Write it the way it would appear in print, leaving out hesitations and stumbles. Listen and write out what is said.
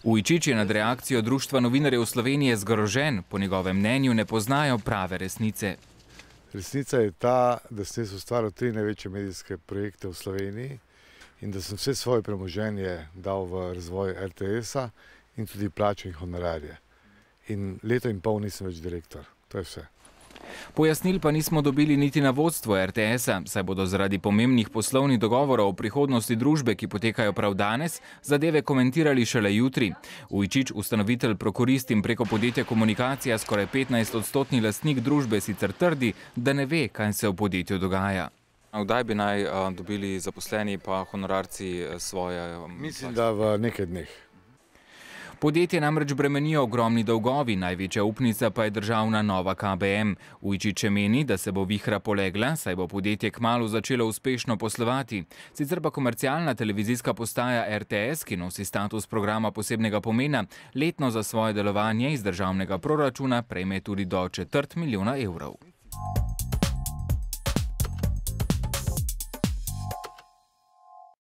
Ujčič je nad reakcijo Društva novinarjev Slovenije zgrožen, po njegovem mnenju ne poznajo prave resnice. Resnica je ta, da sem jaz ustvaril 3 največje medijske projekte v Sloveniji in da sem vse svoje premoženje dal v razvoj RTS-a in tudi plačo in honorarje. In leto in pol nisem več direktor. To je vse. Pojasnil pa nismo dobili niti na vodstvo RTS-a, saj bodo zaradi pomembnih poslovnih dogovorov o prihodnosti družbe, ki potekajo prav danes, zadeve komentirali šele jutri. Ujčič, ustanovitelj Prokurist in preko podjetja Komunikacija skoraj 15-odstotni lastnik družbe, sicer trdi, da ne ve, kaj se v podjetju dogaja. Kdaj bi naj dobili zaposleni pa honorarci svoje? Mislim, da v nekaj dneh. Podjetje namreč bremenijo ogromni dolgovi, največja upnica pa je državna Nova KBM. Ujčič meni, da se bo vihra polegla, saj bo podjetje kmalu začelo uspešno poslovati. Sicer pa komercialna televizijska postaja RTS, ki nosi status programa posebnega pomena, letno za svoje delovanje iz državnega proračuna prejme tudi do 250 000 evrov.